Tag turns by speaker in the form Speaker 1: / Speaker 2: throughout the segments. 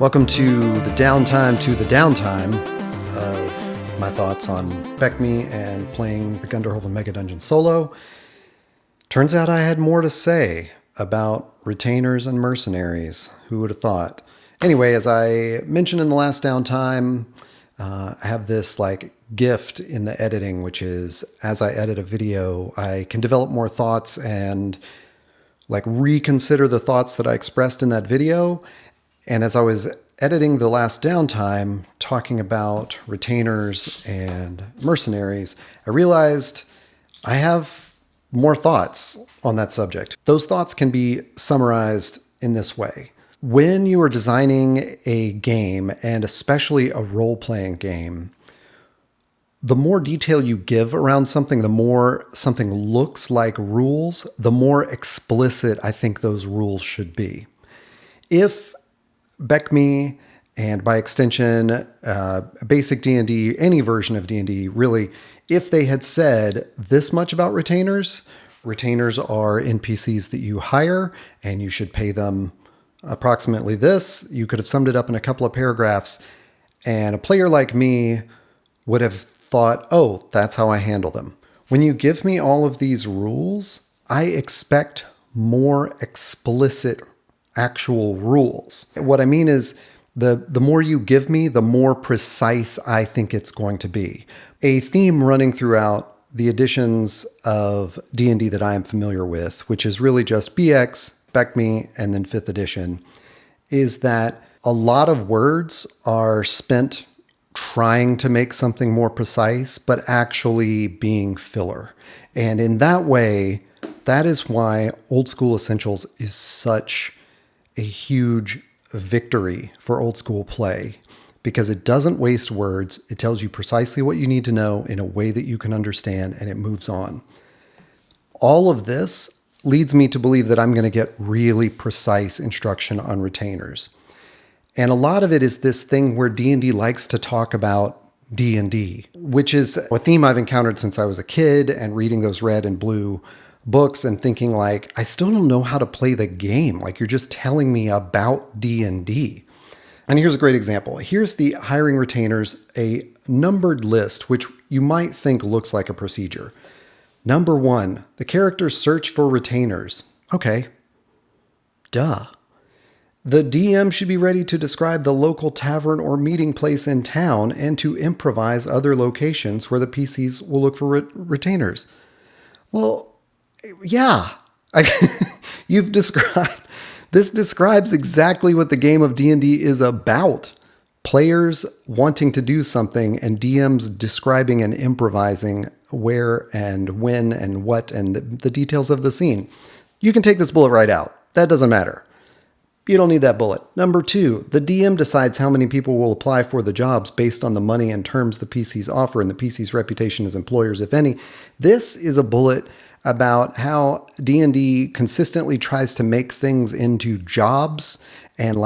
Speaker 1: Welcome to the downtime of my thoughts on BECMI and playing the Gunderhoven Mega Dungeon solo. Turns out I had more to say about retainers and mercenaries. Who would have thought? Anyway, as I mentioned in the last downtime, I have this gift in the editing, which is as I edit a video, I can develop more thoughts and reconsider the thoughts that I expressed in that video. And as I was editing the last downtime, talking about retainers and mercenaries, I realized I have more thoughts on that subject. Those thoughts can be summarized in this way. When you are designing a game, and especially a role-playing game, the more detail you give around something, the more something looks like rules, the more explicit I think those rules should be. If BECMI, and by extension, basic D&D, any version of D&D, really, if they had said this much about retainers, retainers are NPCs that you hire, and you should pay them approximately this, you could have summed it up in a couple of paragraphs, and a player like me would have thought, oh, that's how I handle them. When you give me all of these rules, I expect more explicit actual rules. What I mean is the more you give me, the more precise I think it's going to be. A theme running throughout the editions of D&D that I am familiar with, which is really just BX, BECMI, and then 5th edition, is that a lot of words are spent trying to make something more precise, but actually being filler. And in that way, that is why Old School Essentials is such a huge victory for old school play, because it doesn't waste words. It tells you precisely what you need to know in a way that you can understand, and it moves on. All of this leads me to believe that I'm going to get really precise instruction on retainers. And a lot of it is this thing where D&D likes to talk about D&D, which is a theme I've encountered since I was a kid and reading those red and blue books and thinking I still don't know how to play the game. You're just telling me about D&D. And here's a great example. Here's the hiring retainers, a numbered list, which you might think looks like a procedure. Number 1, the characters search for retainers. Okay. Duh. The DM should be ready to describe the local tavern or meeting place in town and to improvise other locations where the PCs will look for retainers. Well, yeah, you've described, this describes exactly what the game of D&D is about. Players wanting to do something and DMs describing and improvising where and when and what and the details of the scene. You can take this bullet right out. That doesn't matter. You don't need that bullet. Number 2, the DM decides how many people will apply for the jobs based on the money and terms the PCs offer and the PC's reputation as employers, if any. This is a bullet about how D&D consistently tries to make things into jobs and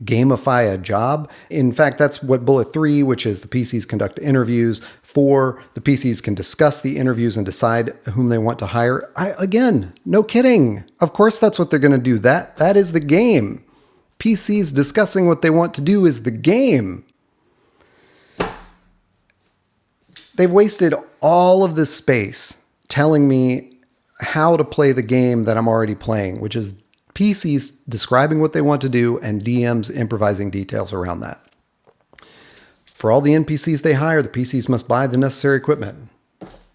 Speaker 1: gamify a job. In fact, that's what bullet 3, which is the PCs conduct interviews. 4, the PCs can discuss the interviews and decide whom they want to hire. Again, no kidding. Of course, that's what they're going to do. That is the game. PCs discussing what they want to do is the game. They've wasted all of this space telling me how to play the game that I'm already playing, which is PCs describing what they want to do and DMs improvising details around that. For all the NPCs they hire, the PCs must buy the necessary equipment.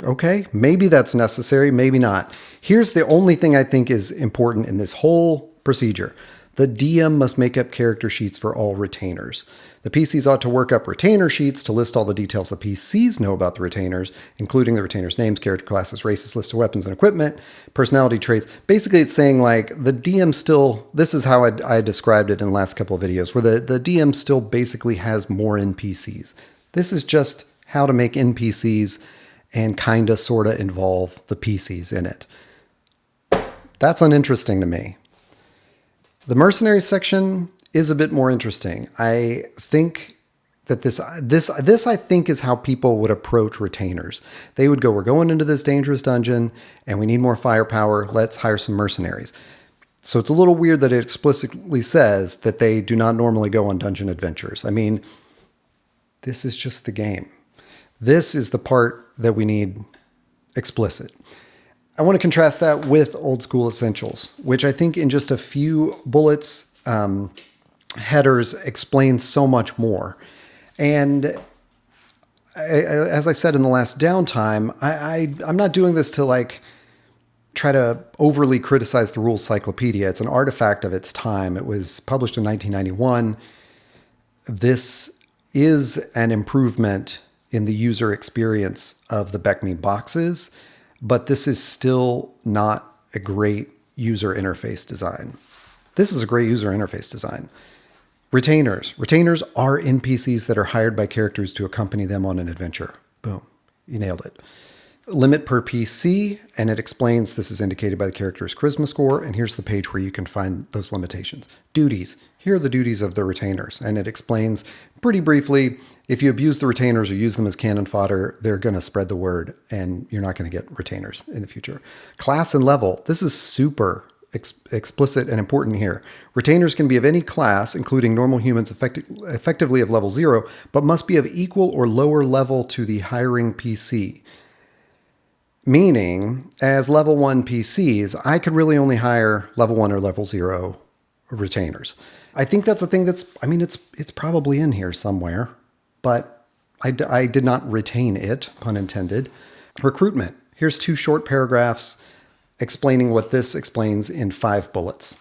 Speaker 1: Okay, maybe that's necessary, maybe not. Here's the only thing I think is important in this whole procedure. The DM must make up character sheets for all retainers. The PCs ought to work up retainer sheets to list all the details the PCs know about the retainers, including the retainers' names, character classes, races, lists of weapons and equipment, personality traits. Basically, it's saying the DM still, this is how I described it in the last couple of videos, where the DM still basically has more NPCs. This is just how to make NPCs and sorta involve the PCs in it. That's uninteresting to me. The mercenaries section is a bit more interesting. I think that this I think is how people would approach retainers. They would go, we're going into this dangerous dungeon and we need more firepower. Let's hire some mercenaries. So it's a little weird that it explicitly says that they do not normally go on dungeon adventures. I mean, this is just the game. This is the part that we need explicit. I want to contrast that with Old School Essentials, which I think in just a few bullets, headers explain so much more. And as I said in the last downtime, I'm not doing this to like try to overly criticize the rules cyclopedia. It's an artifact of its time. It was published in 1991. This is an improvement in the user experience of the BECMI boxes, but this is still not a great user interface design. This is a great user interface design. Retainers. Retainers are NPCs that are hired by characters to accompany them on an adventure. Boom. You nailed it. Limit per PC, and it explains this is indicated by the character's charisma score, and here's the page where you can find those limitations. Duties. Here are the duties of the retainers, and it explains pretty briefly, if you abuse the retainers or use them as cannon fodder, they're going to spread the word, and you're not going to get retainers in the future. Class and level. This is super explicit and important here. Retainers can be of any class, including normal humans effectively of level 0, but must be of equal or lower level to the hiring PC. Meaning, as level 1 PCs, I could really only hire level 1 or level 0 retainers. I think that's a thing it's probably in here somewhere, but I did not retain it, pun intended. Recruitment. Here's 2 short paragraphs explaining what this explains in 5 bullets.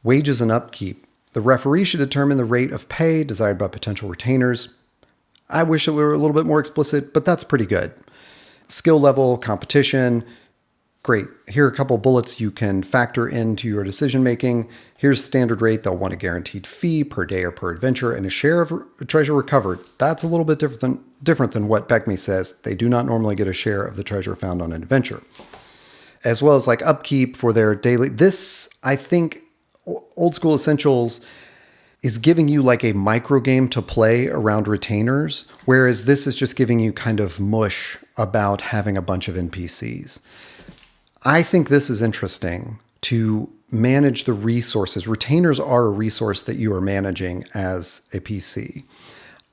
Speaker 1: Wages and upkeep. The referee should determine the rate of pay desired by potential retainers. I wish it were a little bit more explicit, but that's pretty good. Skill level, competition. Great. Here are a couple bullets you can factor into your decision making. Here's standard rate. They'll want a guaranteed fee per day or per adventure and a share of treasure recovered. That's a little bit different than what BECMI says. They do not normally get a share of the treasure found on an adventure. As well as like upkeep for their daily. This, I think, Old School Essentials is giving you like a micro game to play around retainers, whereas this is just giving you kind of mush about having a bunch of NPCs. I think this is interesting to manage the resources. Retainers are a resource that you are managing as a PC.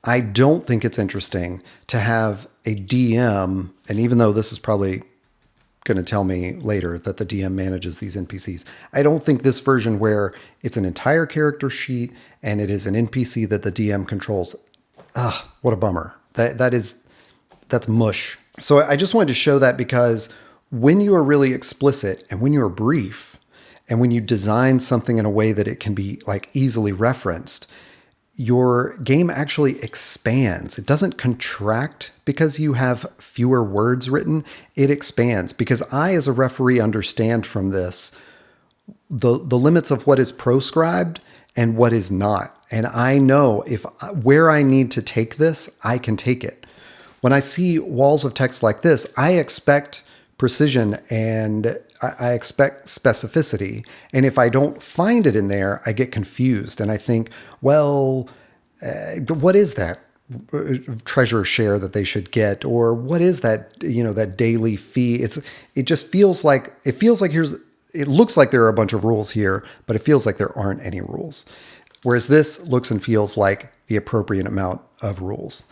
Speaker 1: I don't think it's interesting to have a DM, and even though this is probably going to tell me later that the DM manages these NPCs, I don't think this version where it's an entire character sheet and it is an NPC that the DM controls. What a bummer. That's mush. So I just wanted to show that because when you are really explicit and when you are brief and when you design something in a way that it can be like easily referenced, your game actually expands. It doesn't contract because you have fewer words written. It expands because I, as a referee, understand from this the limits of what is proscribed and what is not. And I know where I need to take this, I can take it. When I see walls of text like this, I expect precision and I expect specificity. And if I don't find it in there, I get confused. And I think, well, what is that treasure share that they should get? Or what is that, that daily fee? It looks like there are a bunch of rules here, but it feels like there aren't any rules. Whereas this looks and feels like the appropriate amount of rules.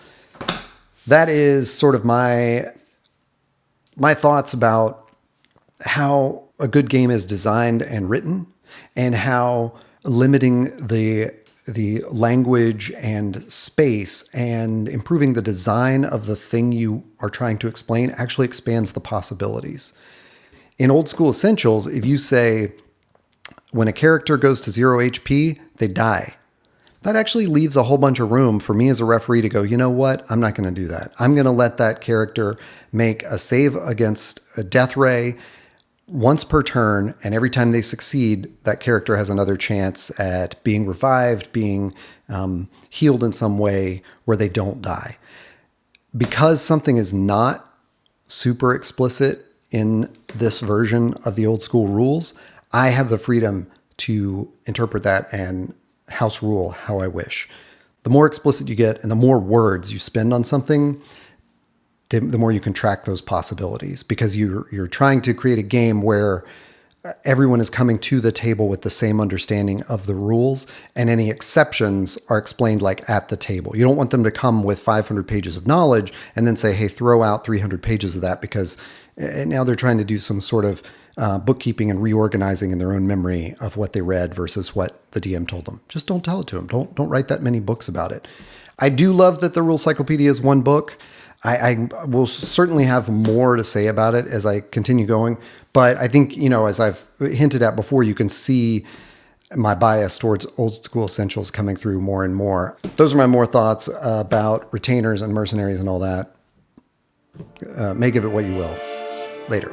Speaker 1: That is sort of my thoughts about how a good game is designed and written, and how limiting the language and space and improving the design of the thing you are trying to explain actually expands the possibilities. In Old School Essentials, if you say, when a character goes to 0 HP, they die. That actually leaves a whole bunch of room for me as a referee to go, you know what? I'm not going to do that. I'm going to let that character make a save against a death ray once per turn, and every time they succeed, that character has another chance at being revived, being healed in some way where they don't die. Because something is not super explicit in this version of the old school rules, I have the freedom to interpret that and house rule how I wish. The more explicit you get and the more words you spend on something, the more you can track those possibilities, because you're trying to create a game where everyone is coming to the table with the same understanding of the rules, and any exceptions are explained like at the table. You don't want them to come with 500 pages of knowledge and then say, hey, throw out 300 pages of that, because now they're trying to do some sort of bookkeeping and reorganizing in their own memory of what they read versus what the DM told them. Just don't tell it to them. Don't write that many books about it. I do love that the Rule Cyclopedia is one book. I will certainly have more to say about it as I continue going. But I think, as I've hinted at before, you can see my bias towards old school essentials coming through more and more. Those are my more thoughts about retainers and mercenaries and all that. Make of it what you will. Later.